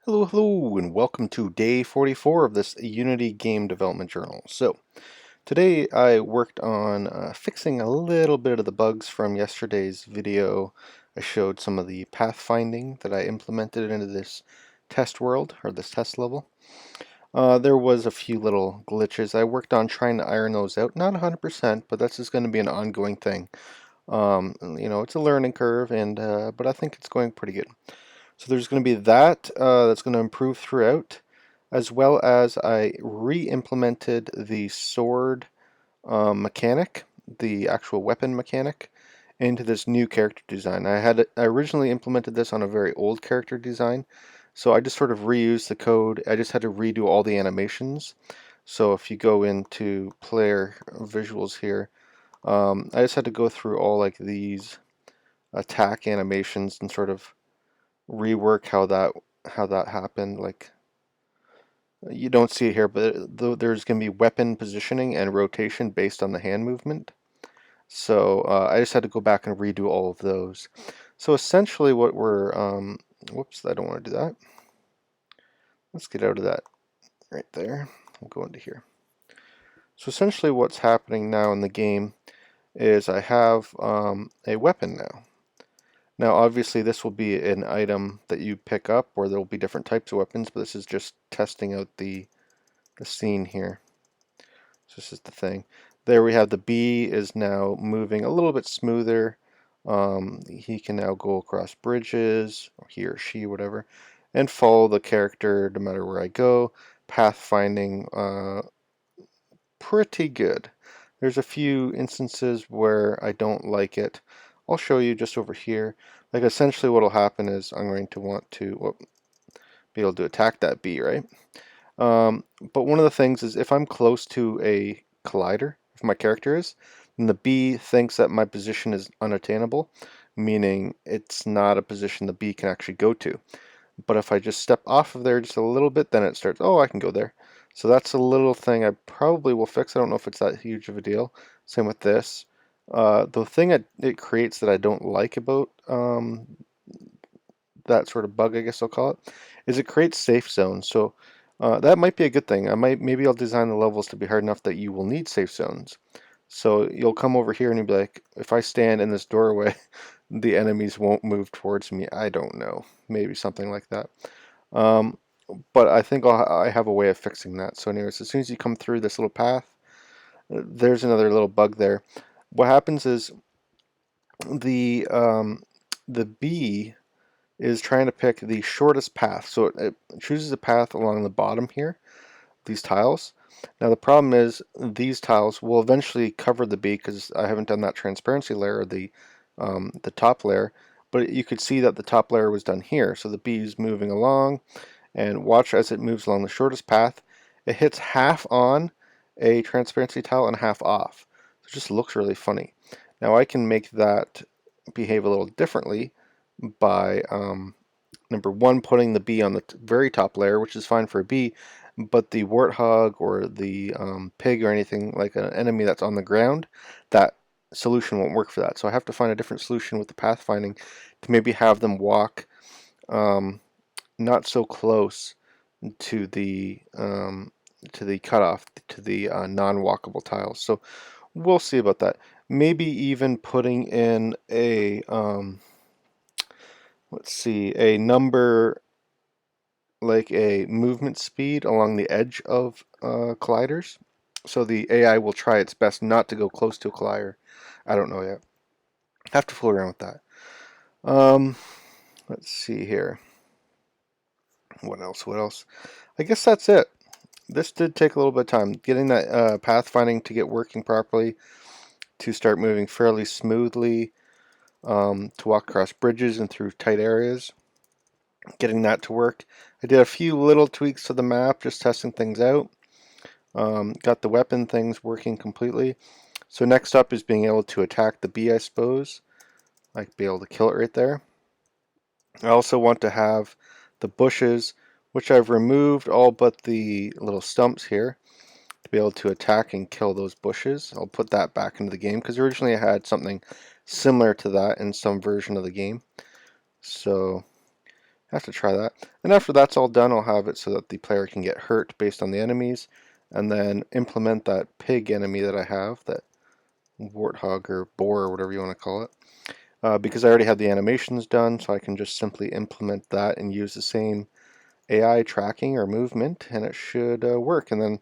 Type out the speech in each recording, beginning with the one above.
Hello, hello, and welcome to day 44 of this Unity game development journal. So, today I worked on fixing a little bit of the bugs from yesterday's video. I showed some of the pathfinding that I implemented into this test world, or this test level. There was a few little glitches. I worked on trying to iron those out. Not 100%, but that's just going to be an ongoing thing. It's a learning curve, but I think it's going pretty good. So there's going to be that that's going to improve throughout, as well as I re-implemented the sword mechanic, the actual weapon mechanic, into this new character design. I originally implemented this on a very old character design, so I just sort of reused the code. I just had to redo all the animations. So if you go into player visuals here, I just had to go through all like these attack animations and sort of rework how that happened. Like, you don't see it here, but there's going to be weapon positioning and rotation based on the hand movement. So I just had to go back and redo all of those. So essentially what we're whoops, I don't want to do that. Let's get out of that right there. We'll go into here. So essentially what's happening now in the game is I have a weapon now. Now, obviously, this will be an item that you pick up, or there will be different types of weapons, but this is just testing out the scene here. So this is the thing. There we have the bee is now moving a little bit smoother. He can now go across bridges, or he or she, whatever, and follow the character no matter where I go. Pathfinding, pretty good. There's a few instances where I don't like it. I'll show you just over here. Like, essentially what will happen is I'm going to want to be able to attack that bee, right? But one of the things is if I'm close to a collider, if my character is, then the bee thinks that my position is unattainable, meaning it's not a position the bee can actually go to. But if I just step off of there just a little bit, then it starts, oh, I can go there. So that's a little thing I probably will fix. I don't know if it's that huge of a deal. Same with this. The thing it creates that I don't like about that sort of bug, I guess I'll call it, is it creates safe zones. So that might be a good thing. Maybe I'll design the levels to be hard enough that you will need safe zones. So you'll come over here and you'll be like, if I stand in this doorway, the enemies won't move towards me. I don't know. Maybe something like that. Um, but I think I have a way of fixing that. So anyways, as soon as you come through this little path, there's another little bug there. What happens is the bee is trying to pick the shortest path. So it chooses a path along the bottom here, these tiles. Now the problem is these tiles will eventually cover the bee because I haven't done that transparency layer, the top layer, but you could see that the top layer was done here. So the bee is moving along, and watch as it moves along the shortest path. It hits half on a transparency tile and half off. So it just looks really funny. Now I can make that behave a little differently by number one, putting the bee on the very top layer, which is fine for a bee, but the warthog or the pig or anything like an enemy that's on the ground, that solution won't work for that. So I have to find a different solution with the pathfinding to maybe have them walk not so close to the cutoff, to the non-walkable tiles. So we'll see about that. Maybe even putting in a let's see, a number like a movement speed along the edge of colliders. So the AI will try its best not to go close to a collider. I don't know yet. Have to fool around with that. Um, let's see here. What else? What else? I guess that's it. This did take a little bit of time. Getting that pathfinding to get working properly, to start moving fairly smoothly, to walk across bridges and through tight areas. Getting that to work. I did a few little tweaks to the map, just testing things out. Got the weapon things working completely. So next up is being able to attack the bee, I suppose. Like be able to kill it right there. I also want to have the bushes, which I've removed all but the little stumps here, to be able to attack and kill those bushes. I'll put that back into the game because originally I had something similar to that in some version of the game. So have to try that. And after that's all done, I'll have it so that the player can get hurt based on the enemies, and then implement that pig enemy that I have, that warthog or boar or whatever you want to call it. Because I already have the animations done, so I can just simply implement that and use the same AI tracking or movement, and it should work. And then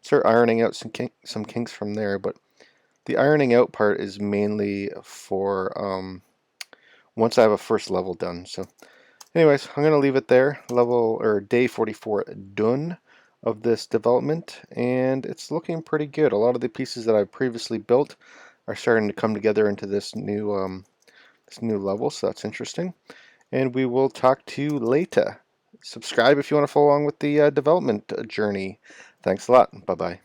start ironing out some kinks from there. But the ironing out part is mainly for once I have a first level done. So anyways, I'm going to leave it there. Level or day 44 done of this development, and it's looking pretty good. A lot of the pieces that I've previously built are starting to come together into this new level, so that's interesting. And we will talk to you later. Subscribe if you want to follow along with the development journey. Thanks a lot. Bye-bye.